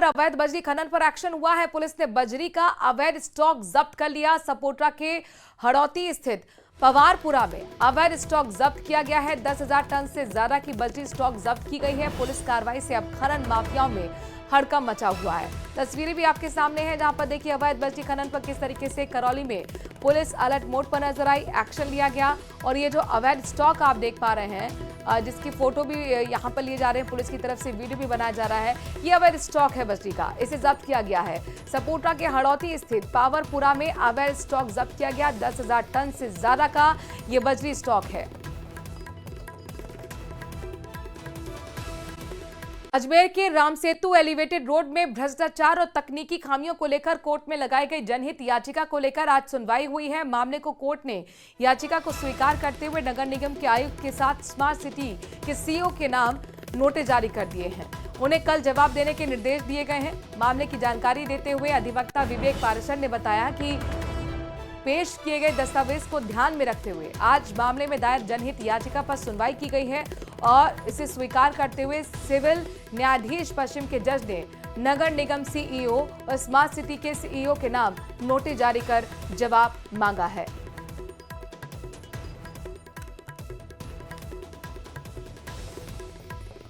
अवैध बजरी खनन पर एक्शन हुआ है। पुलिस ने बजरी का अवैध स्टॉक जब्त कर लिया। सपोट्रा के हड़ौती स्थित पवारपुरा में अवैध स्टॉक जब्त किया गया है। 10,000 टन से ज्यादा की बजरी स्टॉक जब्त की गई है। पुलिस कार्रवाई से अब खनन माफियाओं में हड़कंप मचा हुआ है। तस्वीरें भी आपके सामने हैं, जहां पर देखिए अवैध बजरी खनन पर किस तरीके से करौली में पुलिस अलर्ट मोड पर नजर आई, एक्शन लिया गया। और ये जो अवैध स्टॉक आप देख पा रहे हैं, जिसकी फोटो भी यहां पर लिए जा रहे हैं, पुलिस की तरफ से वीडियो भी बनाया जा रहा है। ये अवैध स्टॉक है बजरी का, इसे जब्त किया गया है। सपोट्रा के हड़ौती स्थित पावरपुरा में अवैध स्टॉक जब्त किया गया। 10,000 टन से ज्यादा का ये बजरी स्टॉक है। अजमेर के रामसेतु एलिवेटेड रोड में भ्रष्टाचार और तकनीकी खामियों को लेकर कोर्ट में लगाई गई जनहित याचिका को लेकर आज सुनवाई हुई है। मामले को कोर्ट ने याचिका को स्वीकार करते हुए नगर निगम के आयुक्त के साथ स्मार्ट सिटी के सीईओ के नाम नोटिस जारी कर दिए हैं। उन्हें कल जवाब देने के निर्देश दिए गए हैं। मामले की जानकारी देते हुए अधिवक्ता विवेक पाराशर ने बताया कि पेश किए गए दस्तावेज को ध्यान में रखते हुए आज मामले में दायर जनहित याचिका पर सुनवाई की गई है और इसे स्वीकार करते हुए सिविल न्यायाधीश पश्चिम के जज ने नगर निगम सीईओ और स्मार्ट सिटी के सीईओ के नाम नोटिस जारी कर जवाब मांगा है।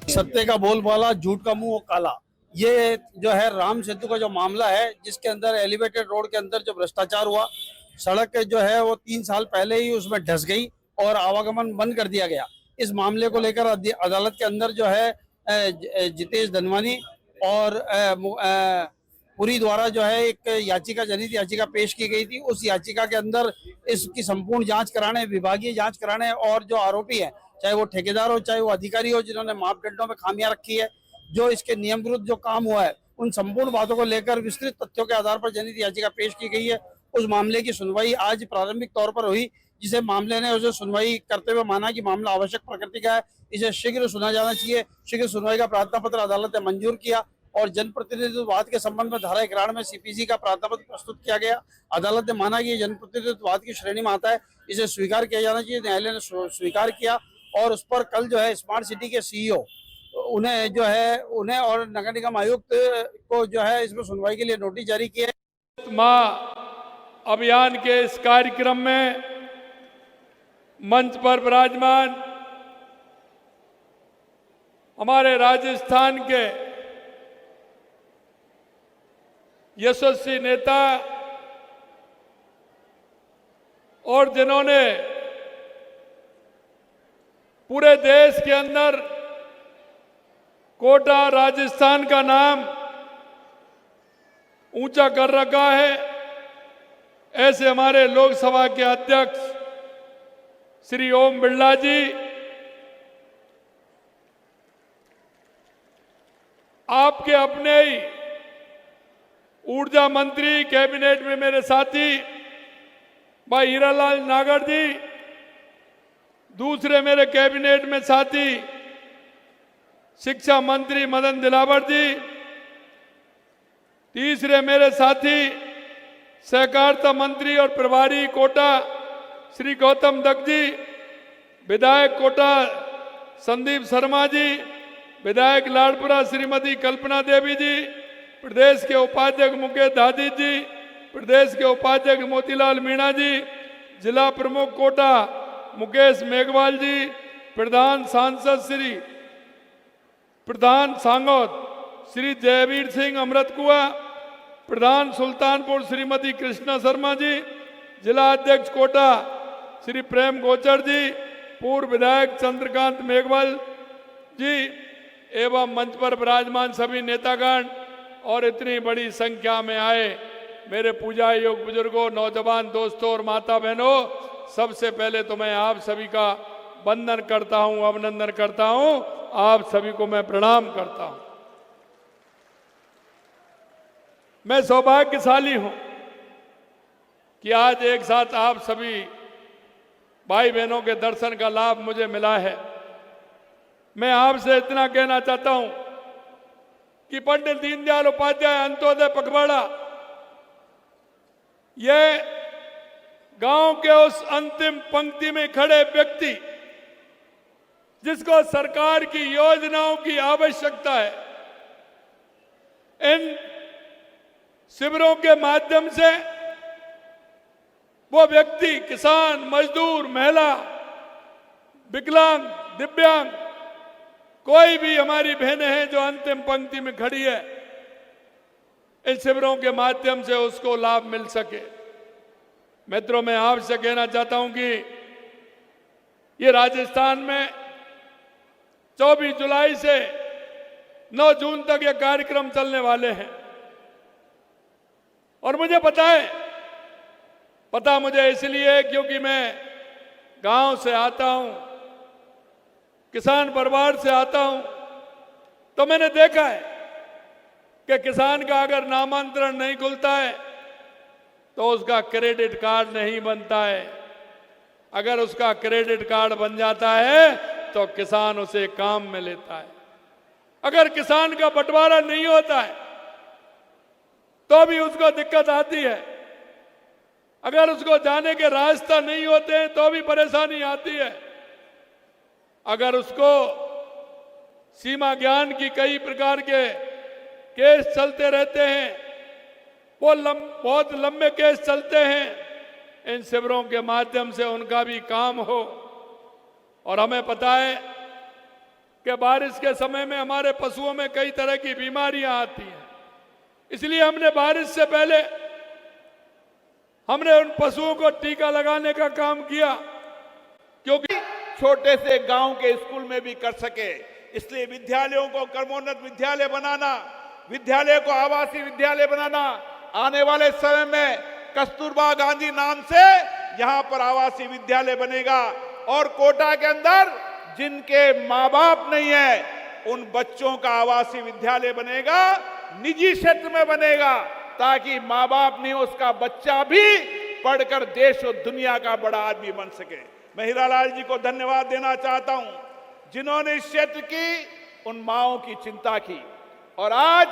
सत्य का बोलबाला, झूठ का मुंह काला। ये जो है राम सेतु का जो मामला है, जिसके अंदर एलिवेटेड रोड के अंदर जो भ्रष्टाचार हुआ, सड़क जो है वो 3 साल पहले ही उसमें धंस गई और आवागमन बंद कर दिया गया। इस मामले को लेकर अदालत के अंदर जो है जितेश धनवानी और पुरी द्वारा जो है एक याचिका, जनहित याचिका पेश की गई थी। उस याचिका के अंदर इसकी संपूर्ण जांच कराने, विभागीय जांच कराने और जो आरोपी है, चाहे वो ठेकेदार हो चाहे वो अधिकारी हो, जिन्होंने मापदंडों में खामियां रखी है, जो इसके नियम विरुद्ध जो काम हुआ है, उन संपूर्ण बातों को लेकर विस्तृत तथ्यों के आधार पर जनहित याचिका पेश की गई है। उस मामले की सुनवाई आज प्रारंभिक तौर पर हुई, जिसे मामले ने उसे सुनवाई करते हुए माना कि मामला आवश्यक प्रकृति का है, इसे शीघ्र सुना जाना चाहिए। शीघ्र सुनवाई का प्रार्थना पत्र अदालत ने मंजूर किया और जनप्रतिनिधित्ववाद के संबंध में धारा 91 में सीपीसी का प्रार्थना पत्र प्रस्तुत किया गया। अदालत ने माना कि ये जनप्रतिनिधित्ववाद की श्रेणी में आता है, इसे स्वीकार किया जाना चाहिए। न्यायालय ने स्वीकार किया और उस पर कल जो है स्मार्ट सिटी के सीईओ उन्हें और नगर निगम आयुक्त को जो है इसमें सुनवाई के लिए नोटिस जारी किया है। अभियान के इस कार्यक्रम में मंच पर विराजमान हमारे राजस्थान के यशस्वी नेता और जिन्होंने पूरे देश के अंदर कोटा राजस्थान का नाम ऊंचा कर रखा है, ऐसे हमारे लोकसभा के अध्यक्ष श्री ओम बिरला जी, आपके अपने ही ऊर्जा मंत्री, कैबिनेट में मेरे साथी भाई हीरालाल नागर जी, दूसरे मेरे कैबिनेट में साथी शिक्षा मंत्री मदन दिलावर जी, तीसरे मेरे साथी सहकारिता मंत्री और प्रभारी कोटा श्री गौतम दत्त जी, विधायक कोटा संदीप शर्मा जी, विधायक लाडपुरा श्रीमती कल्पना देवी जी, प्रदेश के उपाध्यक्ष मुकेश दादी जी, प्रदेश के उपाध्यक्ष मोतीलाल मीणा जी, जिला प्रमुख कोटा मुकेश मेघवाल जी, प्रधान सांगोद श्री जयवीर सिंह अमृत कुआ, प्रधान सुल्तानपुर श्रीमती कृष्णा शर्मा जी, जिला अध्यक्ष कोटा श्री प्रेम गोचर जी, पूर्व विधायक चंद्रकांत मेघवाल जी एवं मंच पर विराजमान सभी नेतागण और इतनी बड़ी संख्या में आए मेरे पूजा योग बुजुर्गों, नौजवान दोस्तों और माता बहनों, सबसे पहले तो मैं आप सभी का वंदन करता हूं, अभिनंदन करता हूं, आप सभी को मैं प्रणाम करता हूं। मैं सौभाग्यशाली हूं कि आज एक साथ आप सभी भाई बहनों के दर्शन का लाभ मुझे मिला है। मैं आपसे इतना कहना चाहता हूं कि पंडित दीनदयाल उपाध्याय अंत्योदय पखवाड़ा ये गांव के उस अंतिम पंक्ति में खड़े व्यक्ति जिसको सरकार की योजनाओं की आवश्यकता है, इन शिविरों के माध्यम से वो व्यक्ति, किसान, मजदूर, महिला, विकलांग, दिव्यांग, कोई भी हमारी बहनें हैं जो अंतिम पंक्ति में खड़ी है, इन शिविरों के माध्यम से उसको लाभ मिल सके। मित्रों, मैं आपसे कहना चाहता हूं कि ये राजस्थान में 24 जुलाई से 9 जून तक ये कार्यक्रम चलने वाले हैं। और मुझे पता मुझे इसलिए क्योंकि मैं गांव से आता हूं, किसान परिवार से आता हूं, तो मैंने देखा है कि किसान का अगर नामांतरण नहीं खुलता है तो उसका क्रेडिट कार्ड नहीं बनता है। अगर उसका क्रेडिट कार्ड बन जाता है तो किसान उसे काम में लेता है। अगर किसान का बंटवारा नहीं होता है तो भी उसको दिक्कत आती है। अगर उसको जाने के रास्ता नहीं होते हैं तो भी परेशानी आती है। अगर उसको सीमा ज्ञान की कई प्रकार के केस चलते रहते हैं, वो बहुत लंबे केस चलते हैं, इन शिविरों के माध्यम से उनका भी काम हो। और हमें पता है कि बारिश के समय में हमारे पशुओं में कई तरह की बीमारियां आती हैं, इसलिए हमने बारिश से पहले हमने उन पशुओं को टीका लगाने का काम किया, क्योंकि छोटे से गांव के स्कूल में भी कर सके। इसलिए विद्यालयों को क्रमोन्नत विद्यालय बनाना, विद्यालय को आवासीय विद्यालय बनाना, आने वाले समय में कस्तूरबा गांधी नाम से यहां पर आवासीय विद्यालय बनेगा। और कोटा के अंदर जिनके माँ बाप नहीं है उन बच्चों का आवासीय विद्यालय बनेगा, निजी क्षेत्र में बनेगा, ताकि माँ बाप नहीं उसका बच्चा भी पढ़कर देश और दुनिया का बड़ा आदमी बन सके। मैं हीरालाल जी को धन्यवाद देना चाहता हूं जिन्होंने इस क्षेत्र की उन माओं की चिंता की। और आज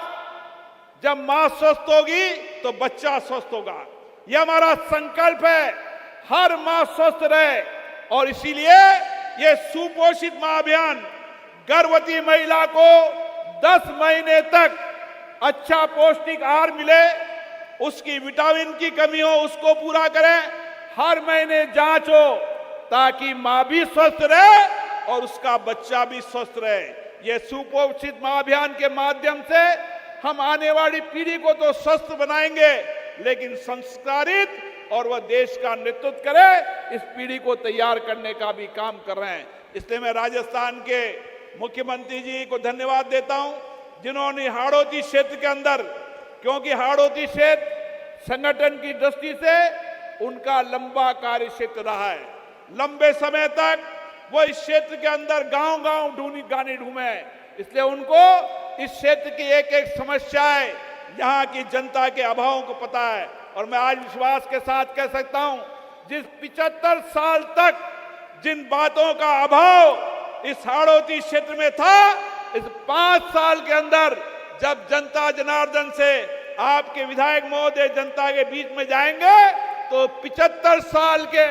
जब मां स्वस्थ होगी तो बच्चा स्वस्थ होगा, यह हमारा संकल्प है, हर मां स्वस्थ रहे। और इसीलिए यह सुपोषित मां अभियान गर्भवती महिला को 10 महीने तक अच्छा पौष्टिक आहार मिले, उसकी विटामिन की कमी हो उसको पूरा करें, हर महीने जांच हो ताकि मां भी स्वस्थ रहे और उसका बच्चा भी स्वस्थ रहे। यह सुपोषित मां अभियान के माध्यम से हम आने वाली पीढ़ी को तो स्वस्थ बनाएंगे, लेकिन संस्कारित और वह देश का नेतृत्व करे, इस पीढ़ी को तैयार करने का भी काम कर रहे हैं। इसलिए मैं राजस्थान के मुख्यमंत्री जी को धन्यवाद देता हूं जिन्होंने हाड़ौती क्षेत्र के अंदर, क्योंकि हाड़ौती क्षेत्र संगठन की दृष्टि से उनका लंबा कार्य क्षेत्र रहा है, लंबे समय तक वो इस क्षेत्र के अंदर गांव-गांव गाने ढूंढे, इसलिए उनको इस क्षेत्र की एक एक समस्याएं, यहाँ की जनता के अभावों को पता है। और मैं आज विश्वास के साथ कह सकता हूं, जिस 75 साल तक जिन बातों का अभाव इस हाड़ौती क्षेत्र में था, इस 5 साल के अंदर जब जनता जनार्दन से आपके विधायक महोदय जनता के बीच में जाएंगे तो 75 साल के